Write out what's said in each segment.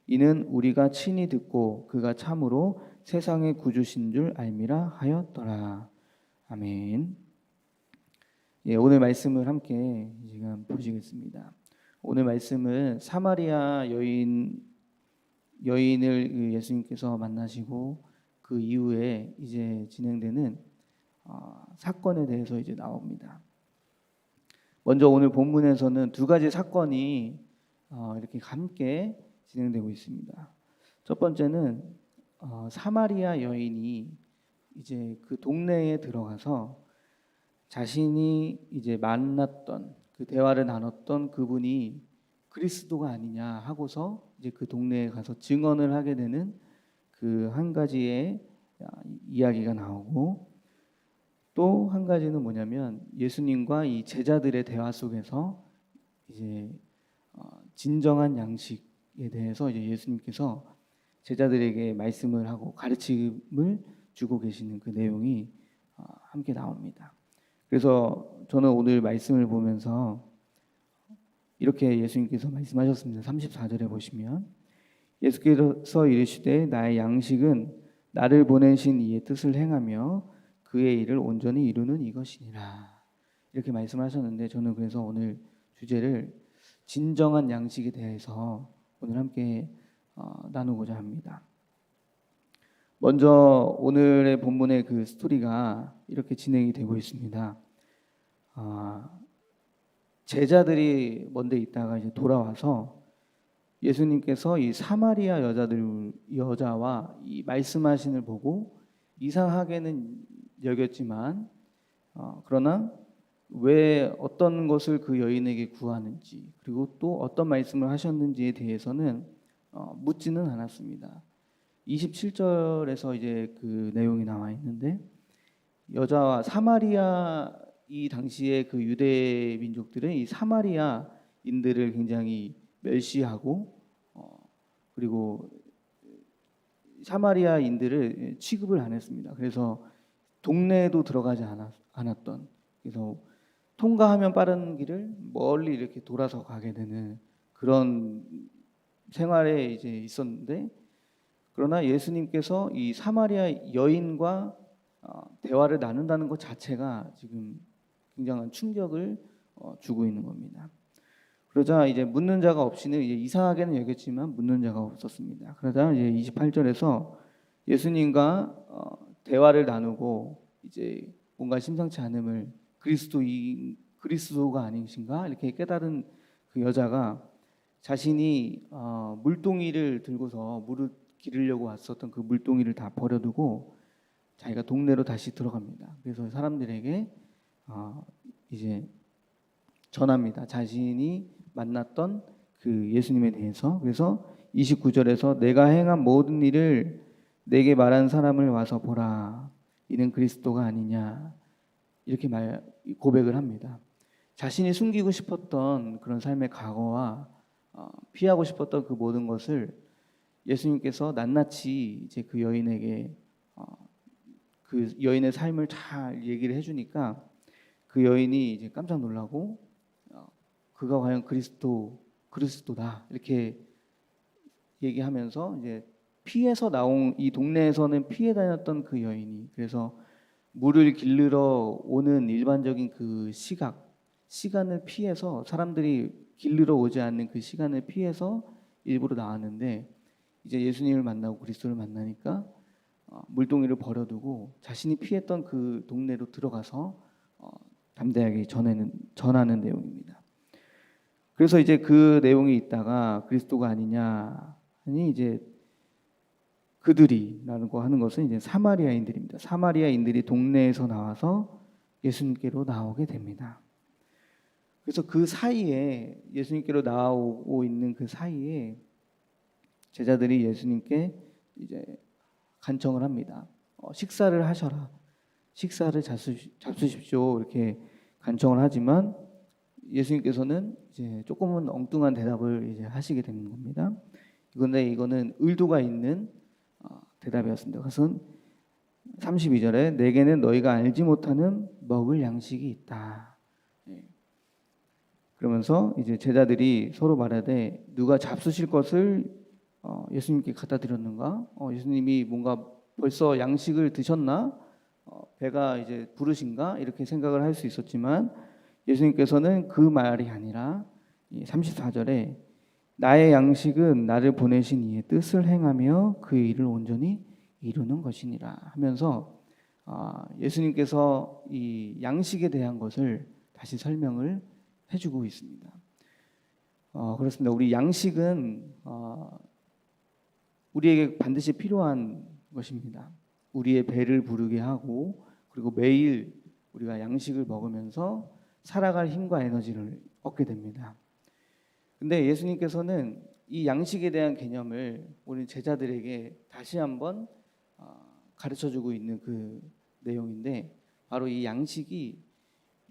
이는 우리가 친히 듣고 그가 참으로 세상의 구주신 줄 알미라 하였더라. 아멘. 예, 오늘 말씀을 함께 지금 보시겠습니다. 오늘 말씀은 사마리아 여인을 예수님께서 만나시고 그 이후에 이제 진행되는 사건에 대해서 이제 나옵니다. 먼저 오늘 본문에서는 두 가지 사건이 이렇게 함께 진행되고 있습니다. 첫 번째는 사마리아 여인이 이제 그 동네에 들어가서 자신이 이제 만났던 그 대화를 나눴던 그분이 그리스도가 아니냐 하고서 이제 그 동네에 가서 증언을 하게 되는 그 한 가지의 이야기가 나오고, 또 한 가지는 뭐냐면 예수님과 이 제자들의 대화 속에서 이제 진정한 양식에 대해서 이제 예수님께서 제자들에게 말씀을 하고 가르침을 주고 계시는 그 내용이 함께 나옵니다. 그래서 저는 오늘 말씀을 보면서 이렇게 예수님께서 말씀하셨습니다. 34절에 보시면 예수께서 이르시되 나의 양식은 나를 보내신 이의 뜻을 행하며 그의 일을 온전히 이루는 이것이니라. 이렇게 말씀하셨는데 저는 그래서 오늘 주제를 진정한 양식에 대해서 오늘 함께 나누고자 합니다. 먼저 오늘의 본문의 그 스토리가 이렇게 진행이 되고 있습니다. 제자들이 먼데 있다가 이제 돌아와서 예수님께서 이 사마리아 여자와 이 말씀하신을 보고 이상하게는 여겼지만 그러나 왜 어떤 것을 그 여인에게 구하는지, 그리고 또 어떤 말씀을 하셨는지에 대해서는 묻지는 않았습니다. 27절에서 이제 그 내용이 나와 있는데, 여자와 사마리아, 이 당시에 그 유대 민족들은 이 사마리아인들을 굉장히 멸시하고 그리고 사마리아인들을 취급을 안 했습니다. 그래서 동네에도 들어가지 않았던, 그래서 통과하면 빠른 길을 멀리 이렇게 돌아서 가게 되는 그런 생활에 이제 있었는데, 그러나 예수님께서 이 사마리아 여인과 대화를 나눈다는 것 자체가 지금 굉장한 충격을 주고 있는 겁니다. 그러자 이제 묻는 자가 없이는, 이제 이상하게는 여겼지만 묻는 자가 없었습니다. 그러자 이제 28절에서 예수님과 대화를 나누고 이제 뭔가 심상치 않음을, 그리스도가 아니신가 이렇게 깨달은 그 여자가 자신이 물동이를 들고서 물을 기르려고 왔었던 그 물동이를 다 버려두고 자기가 동네로 다시 들어갑니다. 그래서 사람들에게 이제 전합니다. 자신이 만났던 그 예수님에 대해서. 그래서 29절에서 내가 행한 모든 일을 내게 말한 사람을 와서 보라. 이는 그리스도가 아니냐. 이렇게 고백을 합니다. 자신이 숨기고 싶었던 그런 삶의 과거와 피하고 싶었던 그 모든 것을 예수님께서 낱낱이 이제 그 여인에게 그 여인의 삶을 잘 얘기를 해주니까 그 여인이 이제 깜짝 놀라고 그가 과연 그리스도다 이렇게 얘기하면서 이제 피해서 나온, 이 동네에서는 피해 다녔던 그 여인이, 그래서 물을 기르러 오는 일반적인 그 시간을 피해서, 사람들이 기르러 오지 않는 그 시간을 피해서 일부러 나왔는데, 이제 예수님을 만나고 그리스도를 만나니까 물동이를 버려두고 자신이 피했던 그 동네로 들어가서 담대하게 전하는 내용입니다. 그래서 이제 그 내용이 있다가 그리스도가 아니냐 하니 이제 그들이라고 하는 것은 이제 사마리아인들입니다. 사마리아인들이 동네에서 나와서 예수님께로 나오게 됩니다. 그래서 그 사이에, 예수님께로 나오고 있는 그 사이에 제자들이 예수님께 이제 간청을 합니다. 식사를 하셔라. 식사를 잡수십시오. 이렇게 간청을 하지만 예수님께서는 이제 조금은 엉뚱한 대답을 이제 하시게 되는 겁니다. 그런데 이거는 의도가 있는 대답이었습니다. 그것은 32절에 내게는 너희가 알지 못하는 먹을 양식이 있다. 그러면서 이제 제자들이 서로 말하되 누가 잡수실 것을 예수님께 갖다 드렸는가? 예수님이 뭔가 벌써 양식을 드셨나? 배가 이제 부르신가? 이렇게 생각을 할 수 있었지만 예수님께서는 그 말이 아니라 34절에 나의 양식은 나를 보내신 이의 뜻을 행하며 그 일을 온전히 이루는 것이니라 하면서 예수님께서 이 양식에 대한 것을 다시 설명을 해주고 있습니다. 그렇습니다. 우리 양식은 우리에게 반드시 필요한 것입니다. 우리의 배를 부르게 하고 그리고 매일 우리가 양식을 먹으면서 살아갈 힘과 에너지를 얻게 됩니다. 근데 예수님께서는 이 양식에 대한 개념을 우리 제자들에게 다시 한번 가르쳐주고 있는 그 내용인데 바로 이 양식이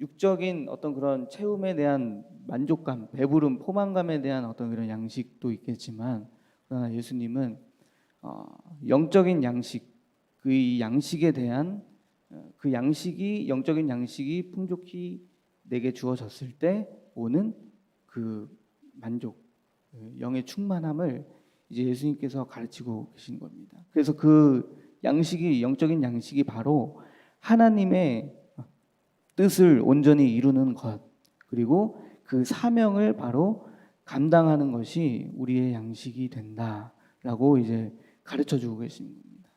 육적인 어떤 그런 체험에 대한 만족감, 배부름, 포만감에 대한 어떤 그런 양식도 있겠지만 그러나 예수님은 영적인 양식, 그 양식에 대한 그 양식이 영적인 양식이 풍족히 내게 주어졌을 때 오는 그 만족, 영의 충만함을 이제 예수님께서 가르치고 계신 겁니다. 그래서 그 양식이 영적인 양식이 바로 하나님의 뜻을 온전히 이루는 것 그리고 그 사명을 바로 감당하는 것이 우리의 양식이 된다라고 이제 가르쳐주고 계신 겁니다.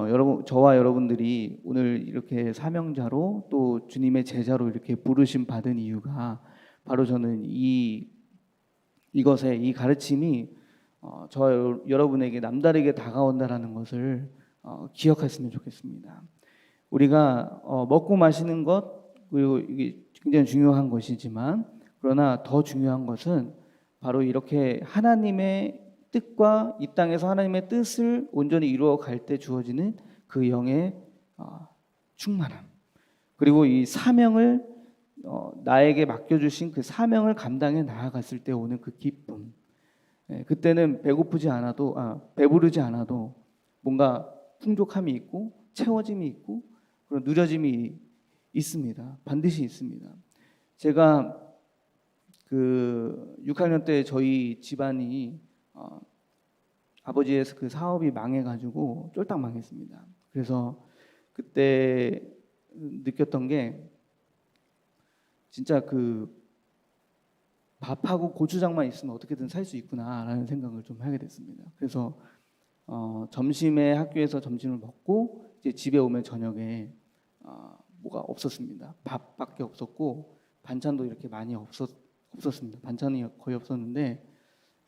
여러분 저와 여러분들이 오늘 이렇게 사명자로 또 주님의 제자로 이렇게 부르심 받은 이유가 바로 저는 이것의 이 가르침이 저 여러분에게 남다르게 다가온다라는 것을 기억했으면 좋겠습니다. 우리가 먹고 마시는 것 그리고 이게 굉장히 중요한 것이지만 그러나 더 중요한 것은 바로 이렇게 하나님의 뜻과 이 땅에서 하나님의 뜻을 온전히 이루어 갈 때 주어지는 그 영의 충만함 그리고 이 사명을 나에게 맡겨주신 그 사명을 감당해 나아갔을 때 오는 그 기쁨 그때는 배고프지 않아도 배부르지 않아도 뭔가 풍족함이 있고 채워짐이 있고 그런 누려짐이 있습니다. 반드시 있습니다. 제가 그 6학년 때 저희 집안이 아버지의 그 사업이 망해가지고 쫄딱 망했습니다. 그래서 그때 느꼈던 게 진짜 그 밥하고 고추장만 있으면 어떻게든 살 수 있구나라는 생각을 좀 하게 됐습니다. 그래서 점심에 학교에서 점심을 먹고 이제 집에 오면 저녁에 뭐가 없었습니다. 밥밖에 없었고 반찬도 이렇게 많이 없었습니다. 반찬이 거의 없었는데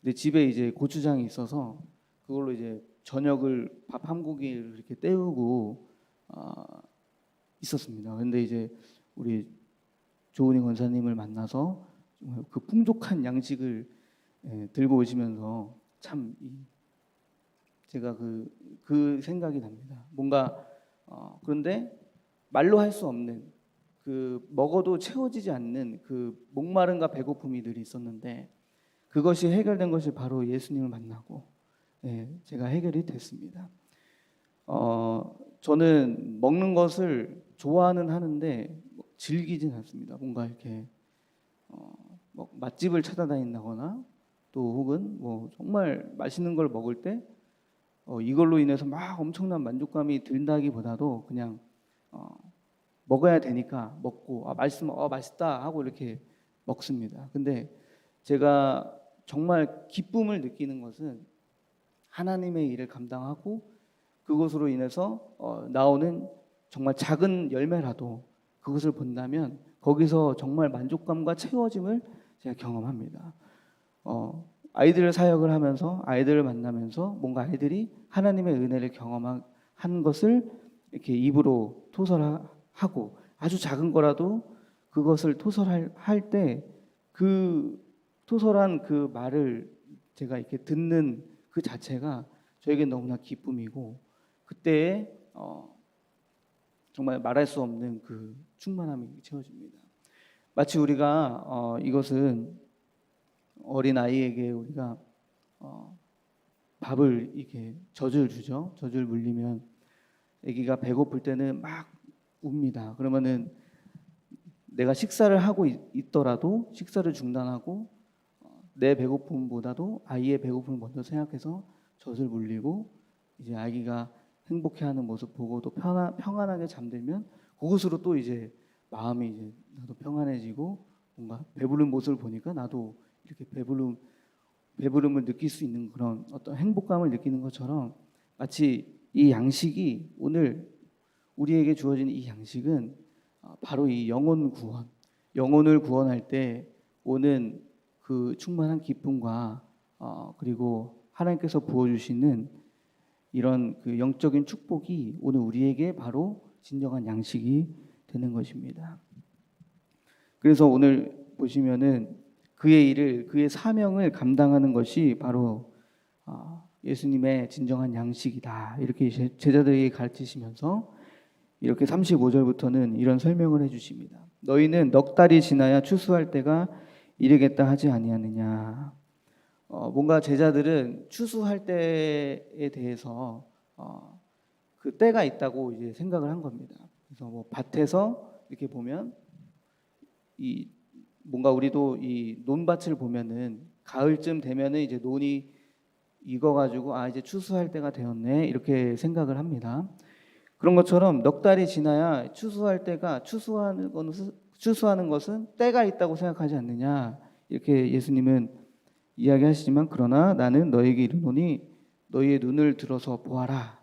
근데 집에 이제 고추장이 있어서 그걸로 이제 저녁을 밥 한 고기를 이렇게 때우고 있었습니다. 근데 이제 우리 조은희 권사님을 만나서 그 풍족한 양식을 들고 오시면서 참 제가 그 생각이 납니다. 뭔가 그런데 말로 할 수 없는 그 먹어도 채워지지 않는 그 목마름과 배고픔이 늘 있었는데 그것이 해결된 것이 바로 예수님을 만나고 제가 해결이 됐습니다. 저는 먹는 것을 좋아는 하는데 즐기진 않습니다. 뭔가 이렇게 뭐 맛집을 찾아다닌다거나 또 혹은 뭐 정말 맛있는 걸 먹을 때 이걸로 인해서 막 엄청난 만족감이 든다기보다도 그냥 먹어야 되니까 먹고 맛있으면 맛있다 하고 이렇게 먹습니다. 근데 제가 정말 기쁨을 느끼는 것은 하나님의 일을 감당하고 그것으로 인해서 나오는 정말 작은 열매라도 그것을 본다면 거기서 정말 만족감과 채워짐을 제가 경험합니다. 아이들 사역을 하면서 아이들을 만나면서 뭔가 아이들이 하나님의 은혜를 경험한 것을 이렇게 입으로 토설하고 아주 작은 거라도 그것을 토설할 때 그 토설한 그 말을 제가 이렇게 듣는 그 자체가 저에게 너무나 기쁨이고 그때에 정말 말할 수 없는 그 충만함이 채워집니다. 마치 우리가 이것은 어린 아이에게 우리가 밥을 이렇게 젖을 주죠. 젖을 물리면 아기가 배고플 때는 막 웁니다. 그러면은 내가 식사를 하고 있더라도 식사를 중단하고 내 배고픔보다도 아이의 배고픔을 먼저 생각해서 젖을 물리고 이제 아기가 행복해하는 모습 보고 또 평안하게 잠들면 그것으로 또 이제 마음이 이제 나도 평안해지고 뭔가 배부른 모습을 보니까 나도 이렇게 배부름을 느낄 수 있는 그런 어떤 행복감을 느끼는 것처럼 마치 이 양식이 오늘 우리에게 주어진 이 양식은 바로 이 영혼 구원, 영혼을 구원할 때 오는 그 충만한 기쁨과 그리고 하나님께서 부어주시는 이런 그 영적인 축복이 오늘 우리에게 바로 진정한 양식이 되는 것입니다. 그래서 오늘 보시면은 그의 일을, 그의 사명을 감당하는 것이 바로 예수님의 진정한 양식이다. 이렇게 제자들에게 가르치시면서 이렇게 35절부터는 이런 설명을 해주십니다. 너희는 넉 달이 지나야 추수할 때가 이르겠다 하지 아니하느냐. 뭔가 제자들은 추수할 때에 대해서 그 때가 있다고 이제 생각을 한 겁니다. 그래서 뭐 밭에서 이렇게 보면 이 뭔가 우리도 이 논밭을 보면은 가을쯤 되면은 이제 논이 익어가지고 아 이제 추수할 때가 되었네 이렇게 생각을 합니다. 그런 것처럼 넉 달이 지나야 추수할 때가 추수하는 것은 때가 있다고 생각하지 않느냐 이렇게 예수님은 이야기하시지만 그러나 나는 너에게 이르노니 너희의 눈을 들어서 보아라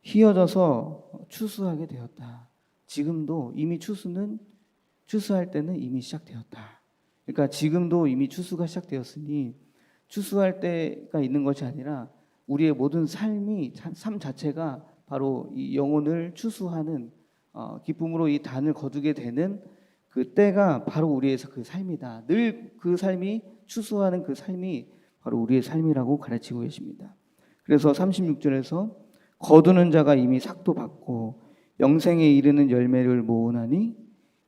희어져서 추수하게 되었다. 지금도 이미 추수할 때는 이미 시작되었다. 그러니까 지금도 이미 추수가 시작되었으니 추수할 때가 있는 것이 아니라 우리의 모든 삶 자체가 바로 이 영혼을 추수하는 기쁨으로 이 단을 거두게 되는 그 때가 바로 우리의 그 삶이다. 늘 그 삶이 추수하는 그 삶이 바로 우리의 삶이라고 가르치고 계십니다. 그래서 36절에서 거두는 자가 이미 삭도 받고 영생에 이르는 열매를 모으나니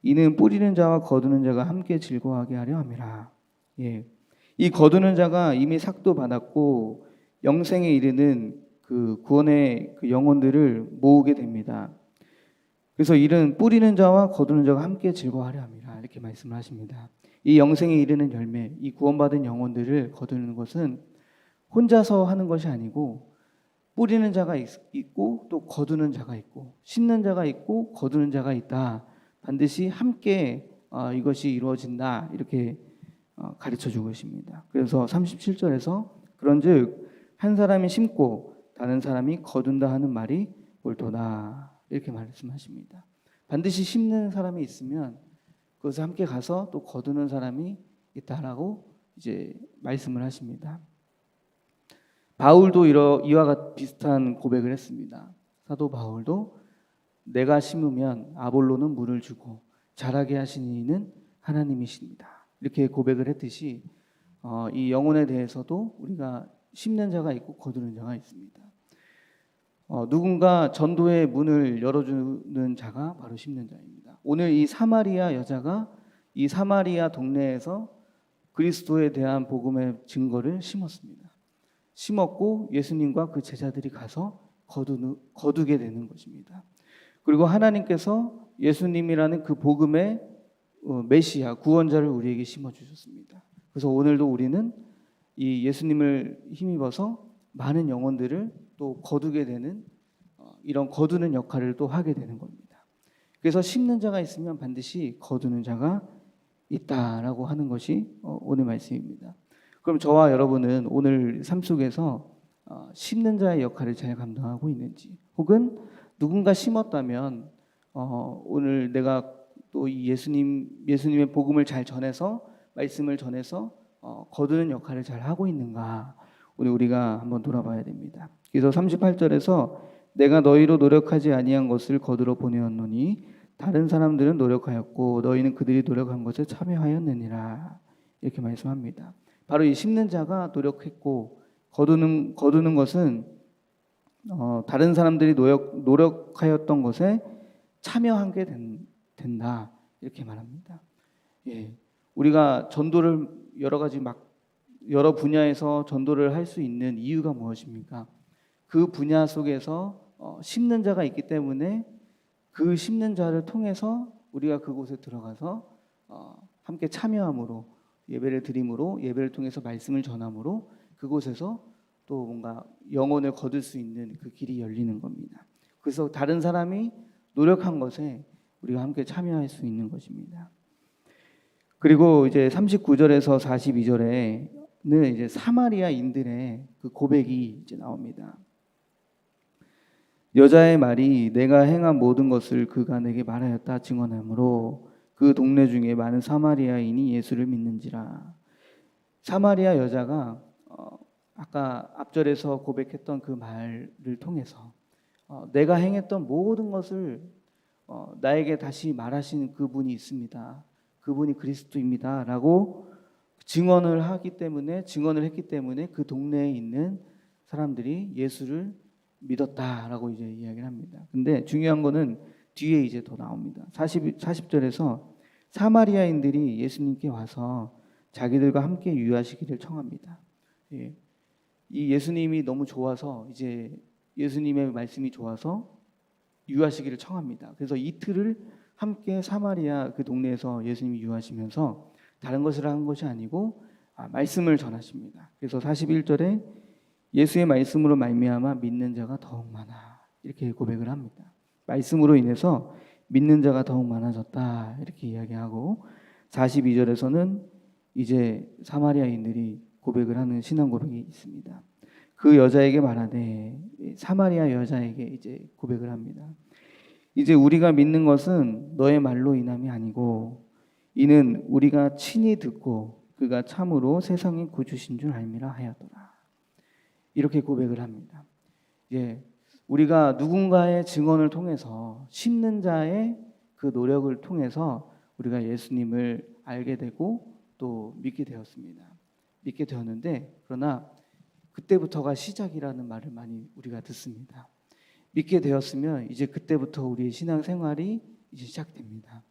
이는 뿌리는 자와 거두는 자가 함께 즐거워하게 하려 함이라. 예. 이 거두는 자가 이미 삭도 받았고 영생에 이르는 그 구원의 그 영혼들을 모으게 됩니다. 그래서 이는 뿌리는 자와 거두는 자가 함께 즐거워하려 함이라 이렇게 말씀을 하십니다. 이 영생에 이르는 열매, 이 구원받은 영혼들을 거두는 것은 혼자서 하는 것이 아니고 뿌리는 자가 있고 또 거두는 자가 있고 심는 자가 있고 거두는 자가 있다. 반드시 함께 이것이 이루어진다 이렇게 가르쳐주고 있습니다. 그래서 37절에서 그런즉 한 사람이 심고 다른 사람이 거둔다 하는 말이 옳도다 이렇게 말씀하십니다. 반드시 심는 사람이 있으면 그것을 함께 가서 또 거두는 사람이 있다라고 이제 말씀을 하십니다. 바울도 이와 비슷한 고백을 했습니다. 사도 바울도 내가 심으면 아볼로는 물을 주고 자라게 하시는 이는 하나님이십니다. 이렇게 고백을 했듯이 이 영혼에 대해서도 우리가 심는 자가 있고 거두는 자가 있습니다. 누군가 전도의 문을 열어주는 자가 바로 심는 자입니다. 오늘 이 사마리아 여자가 이 사마리아 동네에서 그리스도에 대한 복음의 증거를 심었습니다. 심었고 예수님과 그 제자들이 가서 거두게 되는 것입니다. 그리고 하나님께서 예수님이라는 그 복음의 메시아 구원자를 우리에게 심어주셨습니다. 그래서 오늘도 우리는 이 예수님을 힘입어서 많은 영혼들을 또 거두게 되는 이런 거두는 역할을 또 하게 되는 겁니다. 그래서 심는 자가 있으면 반드시 거두는 자가 있다라고 하는 것이 오늘 말씀입니다. 그럼 저와 여러분은 오늘 삶 속에서 심는 자의 역할을 잘 감당하고 있는지, 혹은 누군가 심었다면 오늘 내가 또 이 예수님의 복음을 잘 전해서 말씀을 전해서 거두는 역할을 잘 하고 있는가, 오늘 우리가 한번 돌아봐야 됩니다. 그래서 38절에서 내가 너희로 노력하지 아니한 것을 거두러 보내었노니 다른 사람들은 노력하였고 너희는 그들이 노력한 것에 참여하였느니라 이렇게 말씀합니다. 바로 이 심는 자가 노력했고 거두는 것은 다른 사람들이 노력하였던 것에 참여한 게 된다 이렇게 말합니다. 예, 우리가 전도를 여러 분야에서 전도를 할 수 있는 이유가 무엇입니까? 그 분야 속에서 심는 자가 있기 때문에 그 심는 자를 통해서 우리가 그곳에 들어가서 함께 참여함으로 예배를 드림으로 예배를 통해서 말씀을 전함으로 그곳에서 또 뭔가 영혼을 거둘 수 있는 그 길이 열리는 겁니다. 그래서 다른 사람이 노력한 것에 우리가 함께 참여할 수 있는 것입니다. 그리고 이제 39절에서 42절에는 이제 사마리아인들의 그 고백이 이제 나옵니다. 여자의 말이 내가 행한 모든 것을 그가 내게 말하였다 증언하므로 그 동네 중에 많은 사마리아인이 예수를 믿는지라. 사마리아 여자가 아까 앞절에서 고백했던 그 말을 통해서 내가 행했던 모든 것을 나에게 다시 말하신 그분이 있습니다. 그분이 그리스도입니다. 라고 증언을 했기 때문에 그 동네에 있는 사람들이 예수를 믿었다라고 이제 이야기를 합니다. 근데 중요한 거는 뒤에 이제 더 나옵니다. 40절에서 사마리아인들이 예수님께 와서 자기들과 함께 유하시기를 청합니다. 예. 이 예수님이 너무 좋아서 이제 예수님의 말씀이 좋아서 유하시기를 청합니다. 그래서 이틀을 함께 사마리아 그 동네에서 예수님이 유하시면서 다른 것을 한 것이 아니고 말씀을 전하십니다. 그래서 41절에 예수의 말씀으로 말미암아 믿는 자가 더욱 많아 이렇게 고백을 합니다. 말씀으로 인해서 믿는 자가 더욱 많아졌다 이렇게 이야기하고 42절에서는 이제 사마리아인들이 고백을 하는 신앙 고백이 있습니다. 그 여자에게 말하되 사마리아 여자에게 이제 고백을 합니다. 이제 우리가 믿는 것은 너의 말로 인함이 아니고 이는 우리가 친히 듣고 그가 참으로 세상의 구주신 줄 알미라 하였더라. 이렇게 고백을 합니다. 예, 우리가 누군가의 증언을 통해서 심는 자의 그 노력을 통해서 우리가 예수님을 알게 되고 또 믿게 되었습니다. 믿게 되었는데 그러나 그때부터가 시작이라는 말을 많이 우리가 듣습니다. 믿게 되었으면 이제 그때부터 우리의 신앙생활이 이제 시작됩니다.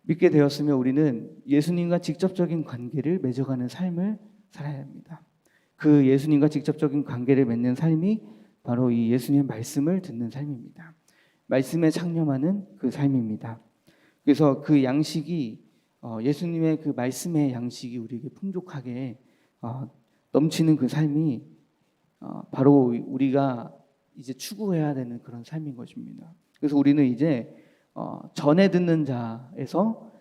믿게 되었으면 우리는 예수님과 직접적인 관계를 맺어가는 삶을 살아야 합니다. 그 예수님과 직접적인 관계를 맺는 삶이 바로 이 예수님의 말씀을 듣는 삶입니다. 말씀에 창념하는 그 삶입니다. 그래서 그 양식이 예수님의 그 말씀의 양식이 우리에게 풍족하게 넘치는 그 삶이 바로 우리가 이제 추구해야 되는 그런 삶인 것입니다. 그래서 우리는 이제 전에 듣는 자에서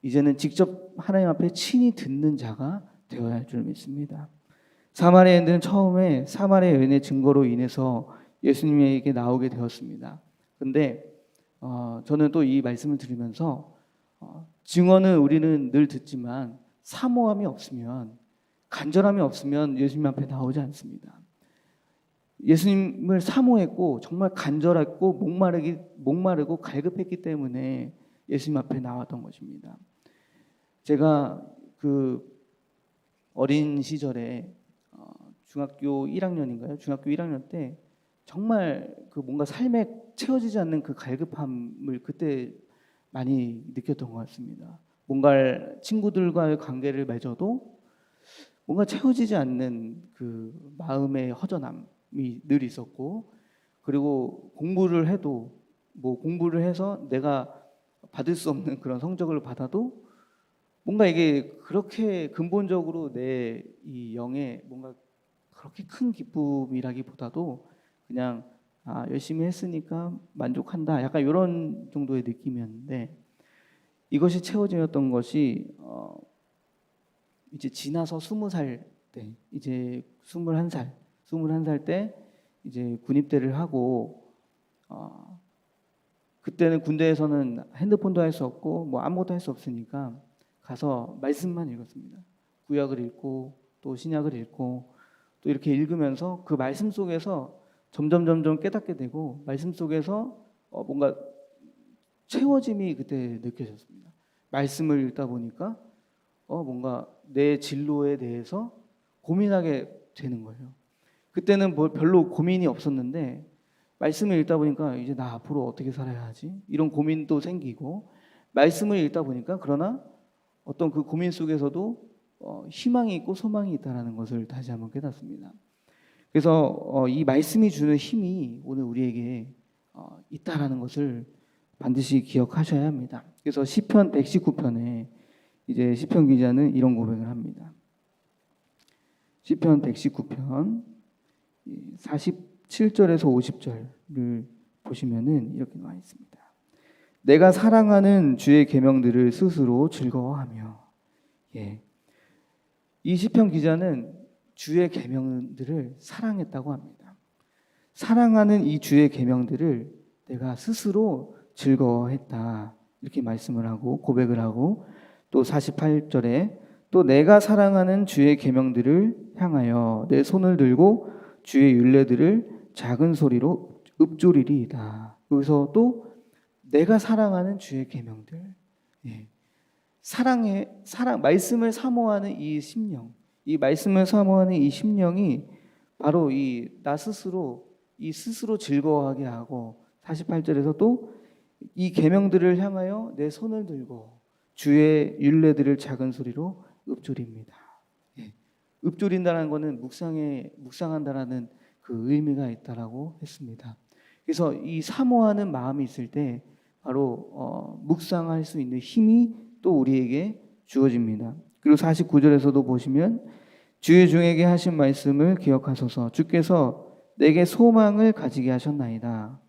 이제는 직접 하나님 앞에 친히 듣는 자가 되어야 할 줄 믿습니다. 사마리아인들은 처음에 사마리아 여인의 증거로 인해서 예수님에게 나오게 되었습니다. 그런데 저는 또 이 말씀을 들으면서 증언은 우리는 늘 듣지만 사모함이 없으면 간절함이 없으면 예수님 앞에 나오지 않습니다. 예수님을 사모했고 정말 간절했고 목마르고 갈급했기 때문에 예수님 앞에 나왔던 것입니다. 제가 그 어린 시절에 중학교 1학년인가요? 중학교 1학년 때 정말 그 뭔가 삶에 채워지지 않는 그 갈급함을 그때 많이 느꼈던 것 같습니다. 뭔가 친구들과의 관계를 맺어도 뭔가 채워지지 않는 그 마음의 허전함이 늘 있었고, 그리고 공부를 해도 공부를 해서 내가 받을 수 없는 그런 성적을 받아도 뭔가 이게 그렇게 근본적으로 내 이 영에 뭔가 그렇게 큰 기쁨이라기보다도 그냥 열심히 했으니까 만족한다, 약간 이런 정도의 느낌이었는데, 이것이 채워지었던 것이 이제 지나서 20살 때, 이제 21살 때 이제 군입대를 하고 그때는 군대에서는 핸드폰도 할 수 없고 아무것도 할 수 없으니까 가서 말씀만 읽었습니다. 구약을 읽고 또 신약을 읽고 또 이렇게 읽으면서 그 말씀 속에서 점점 깨닫게 되고, 말씀 속에서 뭔가 채워짐이 그때 느껴졌습니다. 말씀을 읽다 보니까 뭔가 내 진로에 대해서 고민하게 되는 거예요. 그때는 별로 고민이 없었는데 말씀을 읽다 보니까 이제 나 앞으로 어떻게 살아야 하지? 이런 고민도 생기고, 말씀을 읽다 보니까 그러나 어떤 그 고민 속에서도 희망이 있고 소망이 있다는 것을 다시 한번 깨닫습니다. 그래서 이 말씀이 주는 힘이 오늘 우리에게 있다라는 것을 반드시 기억하셔야 합니다. 그래서 시편 119편에 이제 시편 기자는 이런 고백을 합니다. 시편 119편 47절에서 50절을 보시면은 이렇게 나와 있습니다. 내가 사랑하는 주의 계명들을 스스로 즐거워하며. 이 시편 기자는 주의 계명들을 사랑했다고 합니다. 사랑하는 이 주의 계명들을 내가 스스로 즐거워했다. 이렇게 말씀을 하고 고백을 하고 또 48절에 또 내가 사랑하는 주의 계명들을 향하여 내 손을 들고 주의 율례들을 작은 소리로 읊조리리이다. 여기서 또 내가 사랑하는 주의 계명들, 말씀을 사모하는 이 심령, 이 말씀을 사모하는 이 심령이 바로 나 스스로 즐거워하게 하고 48절에서 또 이 계명들을 향하여 내 손을 들고 주의 율례들을 작은 소리로 읊조립니다. 읊조린다는 것은 묵상한다라는 그 의미가 있다라고 했습니다. 그래서 이 사모하는 마음이 있을 때 바로 묵상할 수 있는 힘이 또 우리에게 주어집니다. 그리고 49절에서도 보시면 주의 종에게 하신 말씀을 기억하소서 주께서 내게 소망을 가지게 하셨나이다.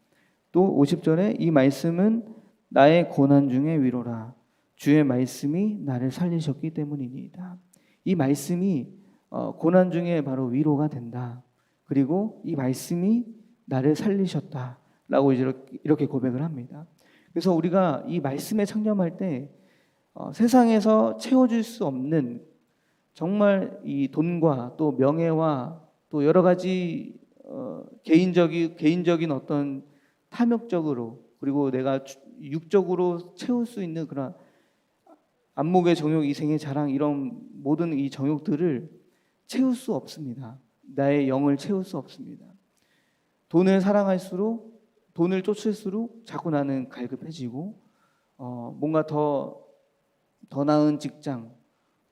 또 50절에 이 말씀은 나의 고난 중에 위로라. 주의 말씀이 나를 살리셨기 때문이니이다. 이 말씀이 고난 중에 바로 위로가 된다. 그리고 이 말씀이 나를 살리셨다라고 이렇게 고백을 합니다. 그래서 우리가 이 말씀에 창념할 때 세상에서 채워줄 수 없는 정말 이 돈과 또 명예와 또 여러 가지 개인적인 어떤 탐욕적으로 그리고 내가 육적으로 채울 수 있는 그런 안목의 정욕, 이생의 자랑 이런 모든 이 정욕들을 채울 수 없습니다. 나의 영을 채울 수 없습니다. 돈을 사랑할수록 돈을 쫓을수록 자꾸 나는 갈급해지고 뭔가 더 나은 직장,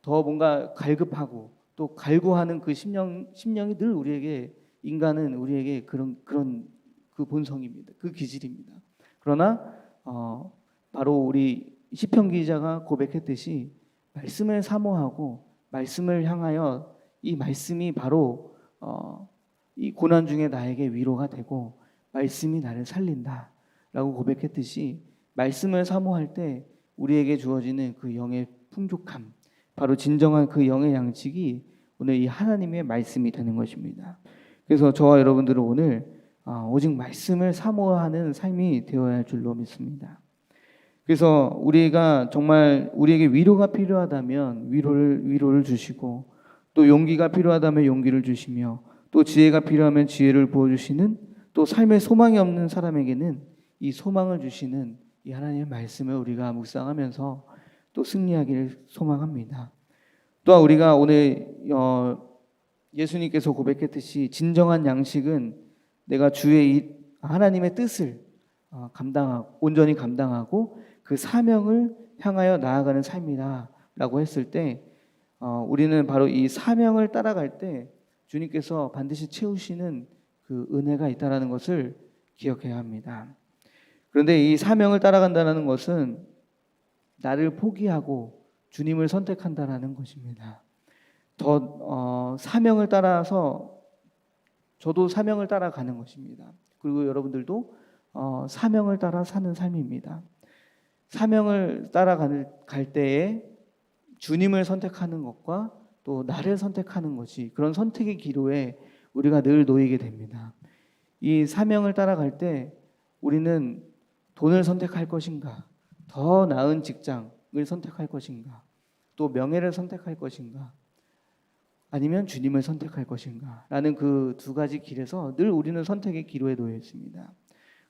더 뭔가 갈급하고 또 갈구하는 그 심령이 늘 인간은 우리에게 그런 그 본성입니다. 그 기질입니다. 그러나 바로 우리 시편 기자가 고백했듯이 말씀을 사모하고 말씀을 향하여 이 말씀이 바로 이 고난 중에 나에게 위로가 되고 말씀이 나를 살린다라고 고백했듯이 말씀을 사모할 때 우리에게 주어지는 그 영의 풍족함, 바로 진정한 그 영의 양식이 오늘 이 하나님의 말씀이 되는 것입니다. 그래서 저와 여러분들은 오늘 오직 말씀을 사모하는 삶이 되어야 할 줄로 믿습니다. 그래서 우리가 정말 우리에게 위로가 필요하다면 위로를 주시고 또 용기가 필요하다면 용기를 주시며 또 지혜가 필요하면 지혜를 부어주시는 또 삶에 소망이 없는 사람에게는 이 소망을 주시는 이 하나님의 말씀을 우리가 묵상하면서 또 승리하기를 소망합니다. 또한 우리가 오늘 예수님께서 고백했듯이 진정한 양식은 내가 주의 하나님의 뜻을 온전히 감당하고 그 사명을 향하여 나아가는 삶이다라고 했을 때 우리는 바로 이 사명을 따라갈 때 주님께서 반드시 채우시는 그 은혜가 있다라는 것을 기억해야 합니다. 그런데 이 사명을 따라간다는 것은 나를 포기하고 주님을 선택한다라는 것입니다. 사명을 따라서 저도 사명을 따라가는 것입니다. 그리고 여러분들도 사명을 따라 사는 삶입니다. 사명을 따라갈 때에 주님을 선택하는 것과 또 나를 선택하는 것이 그런 선택의 기로에 우리가 늘 놓이게 됩니다. 이 사명을 따라갈 때 우리는 돈을 선택할 것인가, 더 나은 직장을 선택할 것인가, 또 명예를 선택할 것인가, 아니면 주님을 선택할 것인가 라는 그 두 가지 길에서 늘 우리는 선택의 기로에 놓여 있습니다.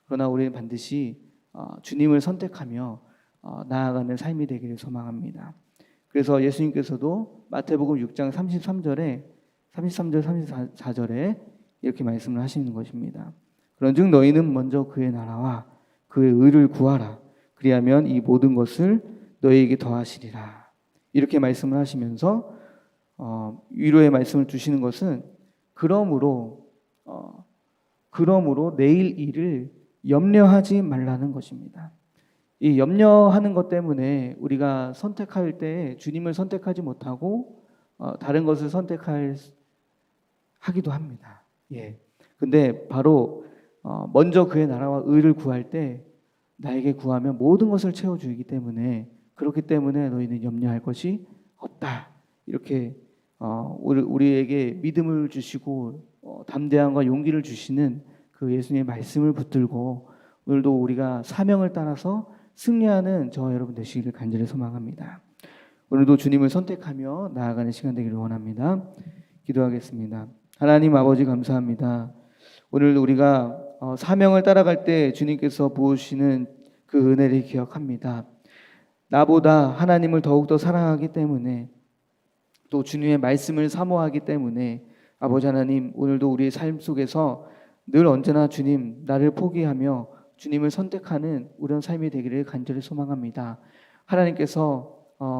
그러나 우리는 반드시 주님을 선택하며 나아가는 삶이 되기를 소망합니다. 그래서 예수님께서도 마태복음 6장 33절 34절에 이렇게 말씀을 하시는 것입니다. 그런즉 너희는 먼저 그의 나라와 그의 의를 구하라. 그리하면 이 모든 것을 너희에게 더하시리라. 이렇게 말씀을 하시면서 위로의 말씀을 주시는 것은 그러므로 내일 일을 염려하지 말라는 것입니다. 이 염려하는 것 때문에 우리가 선택할 때 주님을 선택하지 못하고 다른 것을 하기도 합니다. 예. 근데 바로 먼저 그의 나라와 의를 구할 때 나에게 구하면 모든 것을 채워주기 때문에 그렇기 때문에 너희는 염려할 것이 없다. 이렇게 우리에게 믿음을 주시고 담대함과 용기를 주시는 그 예수님의 말씀을 붙들고 오늘도 우리가 사명을 따라서 승리하는 저와 여러분 되시기를 간절히 소망합니다. 오늘도 주님을 선택하며 나아가는 시간 되기를 원합니다. 기도하겠습니다. 하나님 아버지 감사합니다. 오늘 우리가 사명을 따라갈 때 주님께서 부으시는 그 은혜를 기억합니다. 나보다 하나님을 더욱더 사랑하기 때문에 또 주님의 말씀을 사모하기 때문에 아버지 하나님 오늘도 우리의 삶 속에서 늘 언제나 주님 나를 포기하며 주님을 선택하는 우리의 삶이 되기를 간절히 소망합니다. 하나님께서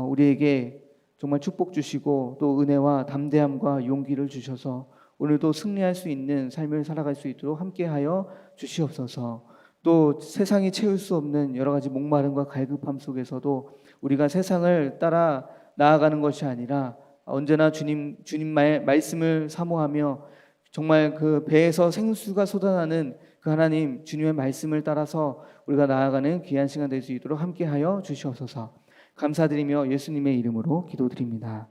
우리에게 정말 축복 주시고 또 은혜와 담대함과 용기를 주셔서 오늘도 승리할 수 있는 삶을 살아갈 수 있도록 함께하여 주시옵소서. 또 세상이 채울 수 없는 여러 가지 목마름과 갈급함 속에서도 우리가 세상을 따라 나아가는 것이 아니라 언제나 주님 말씀을 사모하며 정말 그 배에서 생수가 솟아나는 그 하나님 주님의 말씀을 따라서 우리가 나아가는 귀한 시간 될 수 있도록 함께하여 주시옵소서. 감사드리며 예수님의 이름으로 기도드립니다.